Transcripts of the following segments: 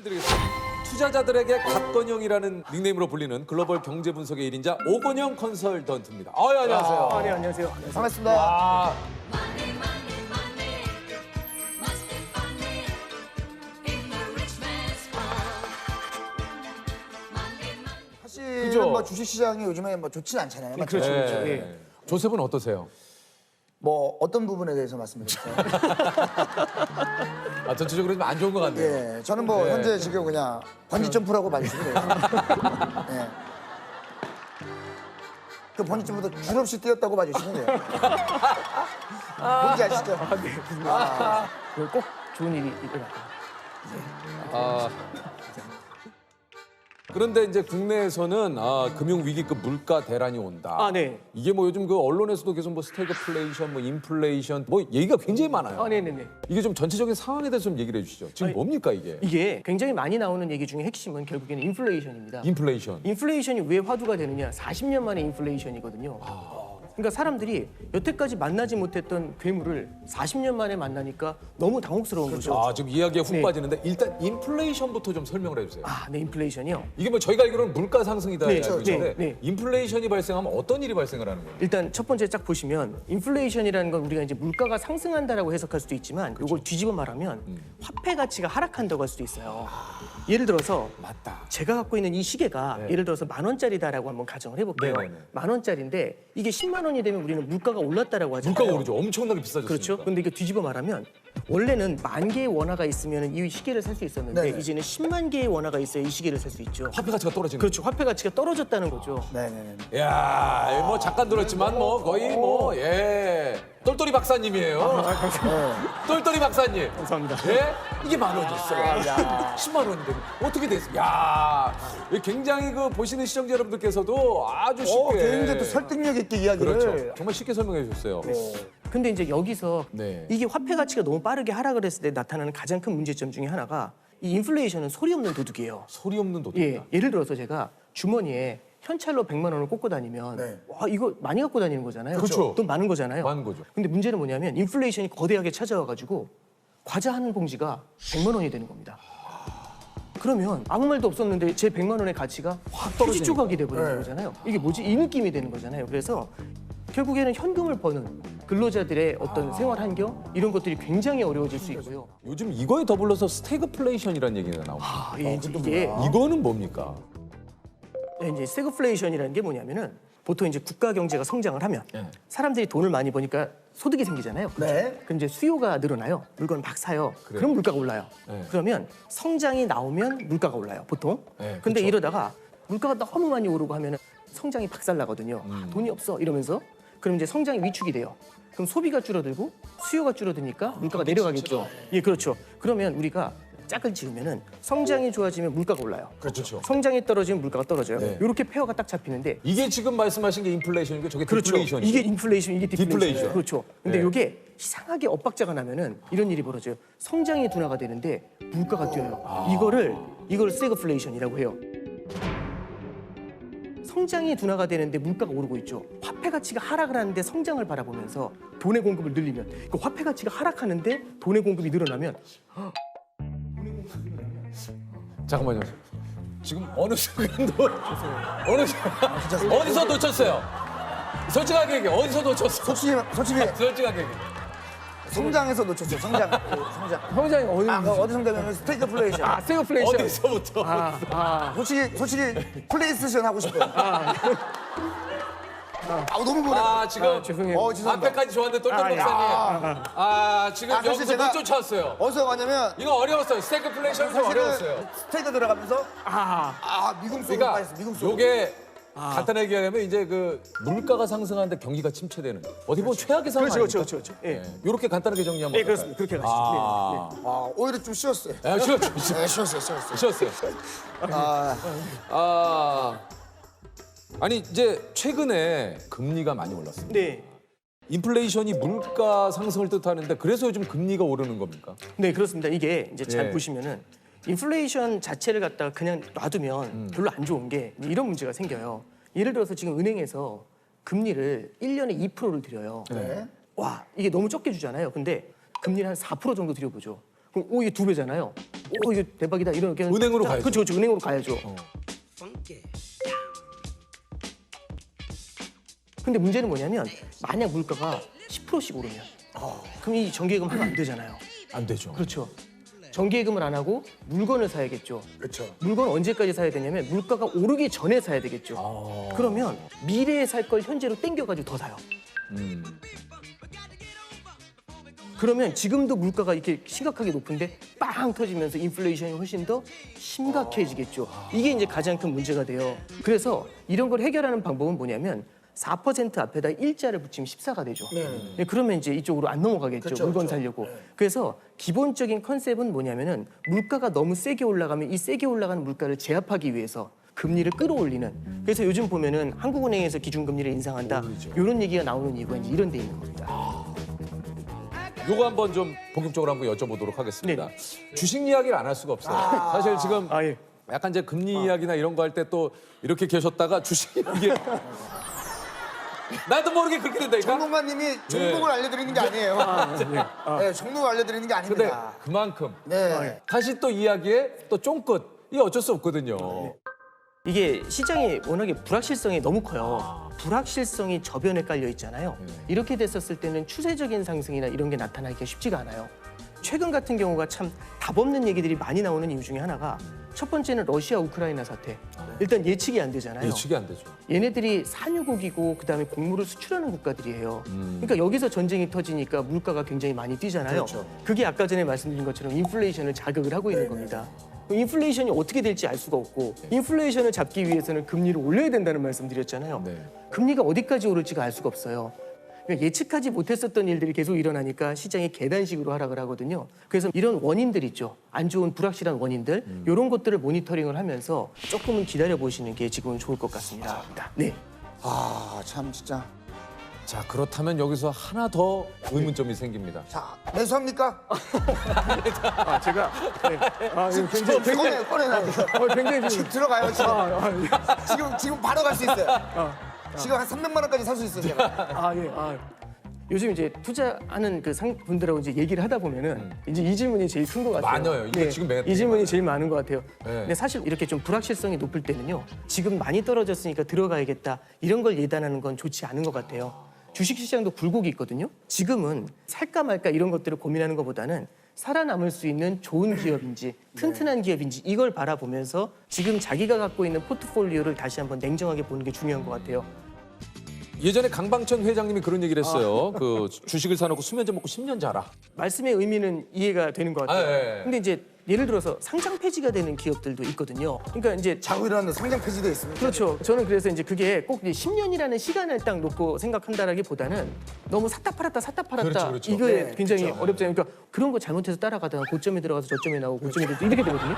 퀴즈를 드리겠습니다. 투자자들에게 갓건영이라는 닉네임으로 불리는 글로벌 경제 분석의 1인자 오건영 컨설턴트입니다. 안녕하세요. 네, 안녕하세요. 반갑습니다. 아, 사실은 그죠? 뭐 주식시장이 요즘에 뭐 좋지는 않잖아요. 맞죠? 그렇죠, 그렇죠. 네. 예. 조셉은 어떠세요? 뭐 어떤 부분에 대해서 말씀드릴까요? 전체적으로 좀 안 좋은 것 같네요. 예, 저는 뭐 네. 현재 지금 그냥 번지 점프라고 봐주시면 돼요. 예. 그 번지 점프도 줄 없이 뛰었다고 봐주시면 돼요. 뭔지 아시죠? 그꼭 좋은 일이 일어날 아, 그런데 이제 국내에서는 금융 위기급 물가 대란이 온다. 아, 네. 이게 뭐 요즘 그 언론에서도 계속 뭐 스태그플레이션, 뭐 인플레이션, 뭐 얘기가 굉장히 많아요. 네네네. 이게 좀 전체적인 상황에 대해서 좀 얘기를 해주시죠. 지금 아니, 뭡니까 이게? 이게 굉장히 많이 나오는 얘기 중에 핵심은 결국에는 인플레이션입니다. 인플레이션. 인플레이션이 왜 화두가 되느냐? 40년 만에 인플레이션이거든요. 그러니까 사람들이 여태까지 만나지 못했던 괴물을 40년 만에 만나니까 너무 당혹스러운 거죠. 지금 이야기에 훅 네. 빠지는데 일단 인플레이션부터 좀 설명을 해주세요. 네, 인플레이션이요. 이게 뭐 저희가 알기로는 물가 상승이다 네, 알고 있는데 네. 인플레이션이 발생하면 어떤 일이 발생을 하는 거예요? 일단 첫 번째 쫙 보시면 인플레이션이라는 건 우리가 이제 물가가 상승한다라고 해석할 수도 있지만 이걸 뒤집어 말하면 화폐 가치가 하락한다고 할 수도 있어요. 예를 들어서 맞다. 제가 갖고 있는 이 시계가 예를 들어서 10,000원짜리다라고 한번 가정을 해볼게요. 네네네. 10,000원짜리인데 이게 10만 원이 되면 우리는 물가가 올랐다라고 하잖아요. 물가가 오르죠. 엄청나게 비싸졌으니까. 그렇죠. 근데 이게 뒤집어 말하면 원래는 10,000개의 원화가 있으면 이 시계를 살 수 있었는데 네네. 이제는 10만 개의 원화가 있어야 이 시계를 살 수 있죠. 화폐 가치가 떨어지는 그렇죠. 화폐 가치가 떨어졌다는 거죠. 네네네. 거죠. 야, 뭐 잠깐 들었지만 뭐 거의 뭐 똘똘이 박사님이에요. 똘똘이 박사님. 감사합니다. 예? 이게 10,000원이 있어요. 10만 원이 되면 어떻게 됐어? 야, 굉장히 그 보시는 시청자 여러분들께서도 아주 쉽게 굉장히 또 설득력 있게 이야기를. 그렇죠. 정말 쉽게 설명해 주셨어요. 근데 이제 여기서 네. 이게 화폐 가치가 너무 빠르게 하락을 했을 때 나타나는 가장 큰 문제점 중에 하나가 이 인플레이션은 소리 없는 도둑이에요. 소리 없는 도둑이다. 예를 들어서 제가 주머니에 현찰로 100만 원을 꽂고 다니면 네. 와 이거 많이 갖고 다니는 거잖아요. 그렇죠. 돈 많은 거잖아요. 많은 거죠. 근데 문제는 뭐냐면 인플레이션이 거대하게 찾아와 가지고 과자 한 봉지가 100만 원이 되는 겁니다. 그러면 아무 말도 없었는데 제 100만 원의 가치가 확 휴지 조각이 돼 버리는 거잖아요. 이게 뭐지? 이 느낌이 되는 거잖아요. 그래서 결국에는 현금을 버는 근로자들의 어떤 생활 환경 이런 것들이 굉장히 어려워질 수 있고요. 요즘 이거에 더불어서 스태그플레이션이라는 얘기가 나옵니다. 이게 이거는 뭡니까? 이제 스태그플레이션이라는 게 뭐냐면은 보통 이제 국가 경제가 성장을 하면 사람들이 돈을 많이 버니까 소득이 생기잖아요. 네. 그럼 이제 수요가 늘어나요. 물건을 막 사요. 그럼 물가가 올라요. 네. 그러면 성장이 나오면 물가가 올라요. 보통. 네, 근데 그쵸. 이러다가 물가가 너무 많이 오르고 하면 성장이 박살나거든요. 돈이 없어 이러면서 그럼 이제 성장이 위축이 돼요. 그럼 소비가 줄어들고 수요가 줄어드니까 물가가 내려가겠죠. 예, 그렇죠. 그러면 우리가 짝을 지으면은 성장이 좋아지면 물가가 올라요. 그렇죠. 성장이 떨어지면 물가가 떨어져요. 네. 이렇게 페어가 딱 잡히는데 이게 지금 말씀하신 게 인플레이션이고 저게 그렇죠. 디플레이션이죠. 이게 인플레이션, 이게 디플레이션. 디플레이션. 그렇죠. 근데 네. 이게 이상하게 엇박자가 나면은 이런 일이 벌어져요. 성장이 둔화가 되는데 물가가 뛰어요. 이걸 스태그플레이션이라고 해요. 성장이 둔화가 되는데 물가가 오르고 있죠. 화폐 가치가 하락을 하는데 성장을 바라보면서 돈의 공급을 늘리면 그 화폐 가치가 하락하는데 돈의 공급이 늘어나면 잠깐만요. 지금 어느 순간도 어디서 놓쳤어요? 솔직하게 얘기해. 어디서 놓쳤어? 솔직히 솔직하게 얘기해. 성장에서 놓쳤어요. 성장. 성장. 성장이 어느 어디 성장이면 스태그플레이션. 스태그플레이션. 어디서부터? 솔직히 플레이스테이션 하고 싶어요. 너무 뭐래. 지금 죄송해요. 죄송합니다. 앞에까지 좋았는데 똘똘 박사님. 지금 사실 여기서 제가- 못 쫓아왔어요. 어디서 가냐면 이거 어려웠어요. 스태그플레이션이 좀 어려웠어요. 스테이크 들어가면서 미궁 속으로 그러니까 빠졌어. 미궁 속으로. 요게 간단하게 얘기하면 이제 그 물가가 상승하는데 경기가 침체되는 어떻게 보면 최악의 상황 그렇죠, 아닙니까? 그렇죠. 예. 이렇게 간단하게 정리하면 네, 그렇습니다. 그렇게 가시죠. 오히려 좀 쉬웠어요. 쉬었죠. 네, 쉬웠어요. 쉬었어요. 아니 이제 최근에 금리가 많이 올랐습니다. 네. 인플레이션이 물가 상승을 뜻하는데 그래서 요즘 금리가 오르는 겁니까? 네, 그렇습니다. 이게 이제 잘 예. 보시면은 인플레이션 자체를 갖다가 그냥 놔두면 별로 안 좋은 게 이런 문제가 생겨요. 예를 들어서 지금 은행에서 금리를 1년에 2%를 드려요. 네. 와, 이게 너무 적게 주잖아요. 근데 금리를 한 4% 정도 드려보죠. 그럼 이게 2배잖아요. 이거 대박이다 이렇게 은행으로 가야죠. 그렇죠, 은행으로 가야죠. 근데 문제는 뭐냐면 만약 물가가 10%씩 오르면 그럼 이 정기예금 하면 안 되잖아요. 안 되죠. 그렇죠. 정기예금을 안 하고 물건을 사야겠죠. 그렇죠. 물건 언제까지 사야 되냐면 물가가 오르기 전에 사야 되겠죠. 그러면 미래에 살 걸 현재로 땡겨가지고 더 사요. 그러면 지금도 물가가 이렇게 심각하게 높은데 빵 터지면서 인플레이션이 훨씬 더 심각해지겠죠. 이게 이제 가장 큰 문제가 돼요. 그래서 이런 걸 해결하는 방법은 뭐냐면 4% 앞에다 일자를 붙이면 14가 되죠. 네, 그러면 이제 이쪽으로 안 넘어가겠죠. 그렇죠, 물건 그렇죠. 사려고. 그래서 기본적인 컨셉은 뭐냐면은 물가가 너무 세게 올라가면 이 세게 올라가는 물가를 제압하기 위해서 금리를 끌어올리는. 그래서 요즘 보면은 한국은행에서 기준금리를 인상한다. 이런 얘기가 나오는 이유가 이제 이런 데 있는 겁니다. 요거 한번 좀 본격적으로 한번 여쭤보도록 하겠습니다. 주식 이야기를 안 할 수가 없어요. 사실 지금 예. 약간 이제 금리 이야기나 이런 거 할 때 또 이렇게 계셨다가 주식 이야기 나도 모르게 그렇게 된다니까. 전문가님이 종목을 알려드리는 게 아니에요. 네, 종목을 알려드리는 게 근데 아닙니다. 그만큼 네. 다시 또 이야기에 또 쫑긋 이게 어쩔 수 없거든요. 이게 시장이 워낙에 불확실성이 너무 커요. 불확실성이 저변에 깔려 있잖아요. 이렇게 됐었을 때는 추세적인 상승이나 이런 게 나타나기가 쉽지가 않아요. 최근 같은 경우가 참 답 없는 얘기들이 많이 나오는 이유 중에 하나가 첫 번째는 러시아 우크라이나 사태. 일단 예측이 안 되잖아요. 예측이 안 되죠. 얘네들이 산유국이고 그다음에 곡물을 수출하는 국가들이에요. 그러니까 여기서 전쟁이 터지니까 물가가 굉장히 많이 뛰잖아요. 그렇죠. 그게 아까 전에 말씀드린 것처럼 인플레이션을 자극을 하고 있는 겁니다. 인플레이션이 어떻게 될지 알 수가 없고 인플레이션을 잡기 위해서는 금리를 올려야 된다는 말씀드렸잖아요. 네. 금리가 어디까지 오를지가 알 수가 없어요. 그러니까 예측하지 못했었던 일들이 계속 일어나니까 시장이 계단식으로 하락을 하거든요. 그래서 이런 원인들 있죠. 안 좋은 불확실한 원인들 이런 것들을 모니터링을 하면서 조금은 기다려 보시는 게 지금은 좋을 것 같습니다. 네. 참 진짜. 자 그렇다면 여기서 하나 더 의문점이 생깁니다. 자, 매수합니까? 제가 굉장히 꺼내놔요. 굉장히 지금 들어가요, 지금. 지금 바로 갈 수 있어요. 지금 한 300만 원까지 살 수 있어요, 제가. 요즘 이제 투자하는 그 분들하고 이제 얘기를 하다 보면은 이제 이 질문이 제일 큰 것 같아요. 많아요. 이게 지금 이 질문이 제일 많은 것 같아요. 네. 근데 사실 이렇게 좀 불확실성이 높을 때는요. 지금 많이 떨어졌으니까 들어가야겠다 이런 걸 예단하는 건 좋지 않은 것 같아요. 주식시장도 굴곡이 있거든요. 지금은 살까 말까 이런 것들을 고민하는 것보다는 살아남을 수 있는 좋은 기업인지 튼튼한 기업인지 이걸 바라보면서 지금 자기가 갖고 있는 포트폴리오를 다시 한번 냉정하게 보는 게 중요한 것 같아요. 예전에 강방천 회장님이 그런 얘기를 했어요. 그 주식을 사놓고 수면제 먹고 10년 자라. 말씀의 의미는 이해가 되는 것 같아요. 예. 근데 이제 예를 들어서 상장 폐지가 되는 기업들도 있거든요. 그러니까 이제 자고 일어났는데 상장 폐지도 있습니다. 그렇죠. 저는 그래서 이제 그게 꼭 이제 10년이라는 시간을 딱 놓고 생각한다라기보다는 너무 샀다 팔았다 그렇죠, 그렇죠. 이거에 네, 굉장히 그렇죠. 어렵잖아요. 그러니까 그런 거 잘못해서 따라가다가 고점에 들어가서 저점에 나오고 고점에 들어가서 이렇게 되거든요.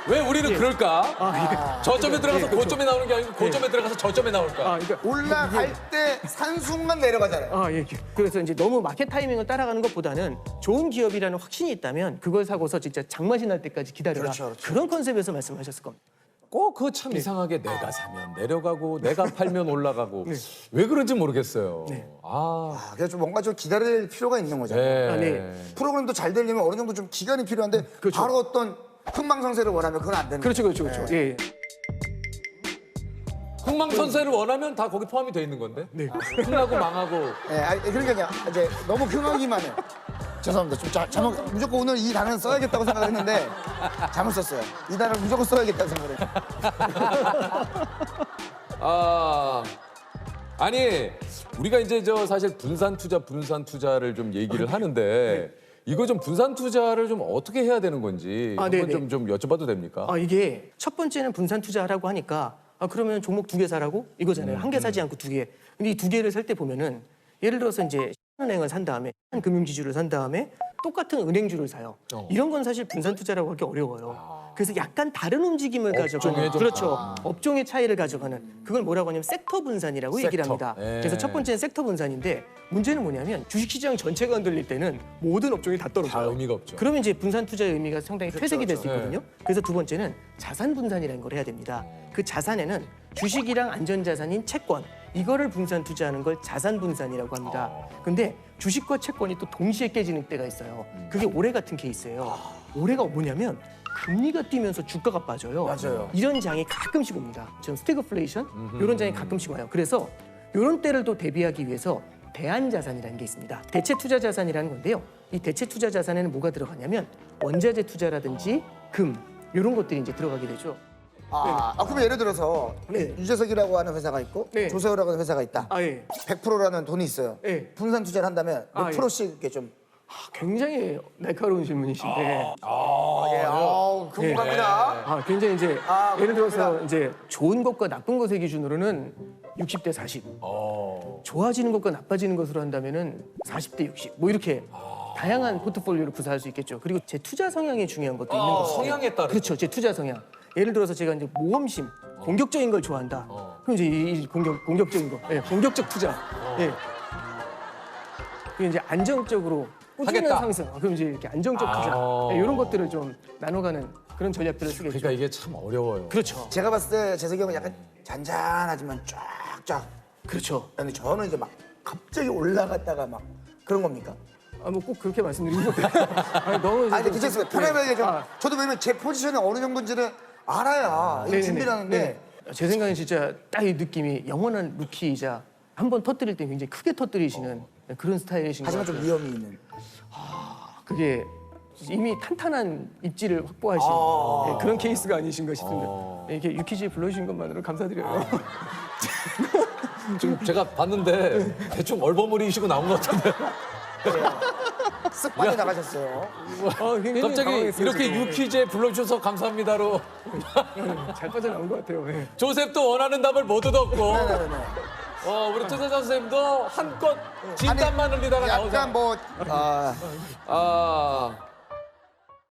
왜 우리는 그럴까? 저점에 들어가서 고점에 나오는 게 아니고 고점에 들어가서 저점에 나올까? 그러니까 올라갈 때 산 순간 내려가잖아요. 예. 그래서 이제 너무 마켓 타이밍을 따라가는 것보다는 좋은 기업이라는 확신이 있다면 그걸 사고서 진짜 장맛이 날 때까지 기다려라. 그렇죠. 그런 컨셉에서 말씀하셨을 겁니다. 꼭 그거 참 이상하게 내가 사면 내려가고 내가 팔면 올라가고 왜 그런지 모르겠어요. 그래서 좀 뭔가 좀 기다릴 필요가 있는 거죠. 네. 네. 프로그램도 잘 되려면 어느 정도 좀 기간이 필요한데 바로 어떤 흥망성쇠를 원하면 그건 안 되는 거죠. 그렇죠. 예. 흥망선쇠를 원하면 다 거기 포함이 돼 있는 건데. 흥하고 망하고. 그러니까요. 이제 너무 흥하기만 해요. 죄송합니다. 좀 잘못 무조건 오늘 이 단어는 써야겠다고 생각했는데 잘못 썼어요. 이 단어를 무조건 써야겠다고 생각을 했어요. 아니 우리가 이제 사실 분산 투자를 좀 얘기를 하는데 이거 좀 분산 투자를 좀 어떻게 해야 되는 건지 한번 네네. 좀 여쭤봐도 됩니까? 이게 첫 번째는 분산 투자하라고 하니까 그러면 종목 2개 사라고 이거잖아요. 한 개 사지 않고 2개. 근데 이 2개를 살 때 보면은 예를 들어서 이제 은행을 산 다음에 금융지주를 산 다음에 똑같은 은행주를 사요. 이런 건 사실 분산 투자라고 하기 어려워요. 그래서 약간 다른 움직임을 가져가는 좀 그렇죠. 업종의 차이를 가져가는 그걸 뭐라고 하냐면 섹터 분산이라고 얘기를 합니다. 그래서 첫 번째는 섹터 분산인데 문제는 뭐냐면 주식시장 전체가 흔들릴 때는 모든 업종이 다 떨어져요. 다 의미가 없죠. 그러면 이제 분산 투자의 의미가 상당히 퇴색이 될 수 있거든요. 그래서 두 번째는 자산 분산이라는 걸 해야 됩니다. 그 자산에는 주식이랑 안전자산인 채권 이거를 분산 투자하는 걸 자산 분산이라고 합니다. 근데 주식과 채권이 또 동시에 깨지는 때가 있어요. 그게 올해 같은 케이스예요. 올해가 뭐냐면 금리가 뛰면서 주가가 빠져요. 맞아요. 이런 장이 가끔씩 옵니다. 지금 스태그플레이션 이런 장이 가끔씩 와요. 그래서 이런 때를 또 대비하기 위해서 대안자산이라는 게 있습니다. 대체 투자 자산이라는 건데요. 이 대체 투자 자산에는 뭐가 들어가냐면 원자재 투자라든지 금 이런 것들이 이제 들어가게 되죠. 그러면 예를 들어서 네. 유재석이라고 하는 회사가 있고 네. 조세호라고 하는 회사가 있다. 아 예. 100%라는 돈이 있어요. 네. 분산 투자를 한다면 몇 아, 예. 프로씩 이렇게 좀. 굉장히 날카로운 질문이신데. 궁금합니다. 굉장히 이제 아, 예를 들어서 그렇구나. 이제 좋은 것과 나쁜 것의 기준으로는 60대 40. 좋아지는 것과 나빠지는 것으로 한다면은 40대 60. 뭐 이렇게 다양한 포트폴리오를 구사할 수 있겠죠. 그리고 제 투자 성향이 중요한 것도 있는 거죠. 성향에 따라. 그렇죠. 제 투자 성향. 예를 들어서 제가 이제 모험심, 공격적인 걸 좋아한다. 그럼 이제 이 공격적인 거, 예, 공격적 투자. 예. 그리고 이제 안정적으로 꾸준한 하겠다. 상승. 그럼 이제 이렇게 안정적 투자. 예, 이런 것들을 좀 나눠가는 그런 전략들을 쓰겠죠. 그러니까 이게 참 어려워요. 그렇죠. 제가 봤을 때 재석이 형은 약간 잔잔하지만 쫙쫙. 그렇죠. 근데 저는 이제 막 갑자기 올라갔다가 막 그런 겁니까? 뭐 꼭 그렇게 말씀드리는 것도 아니, 너무 아니, 근데 괜찮습니다. 편안하게 좀. 아. 저도 왜냐면 제 포지션이 어느 정도인지를 알아야 이 네네네. 준비를 하는데. 네. 제 생각엔 진짜 딱 이 느낌이 영원한 루키이자 한 번 터뜨릴 때 굉장히 크게 터뜨리시는 그런 스타일이신 것 하지만 같아요. 좀 위험이 있는. 그게 이미 탄탄한 입지를 확보하신 예, 그런 케이스가 아니신가 싶습니다. 예, 이렇게 유키즈에 불러주신 것만으로 감사드려요. 지금 제가 봤는데 대충 얼버무리시고 나온 것 같은데. 쓱 빠져나가셨어요. 굉장히 갑자기 당황했어요, 이렇게 지금. 유퀴즈에 불러주셔서 감사합니다로 잘 빠져나온 것 같아요. 예. 조셉도 원하는 답을 못 얻었고 네네네. 우리 투자자 선생님도 한껏 진땀만 흘리다가 약간 나오잖아요. 뭐, 아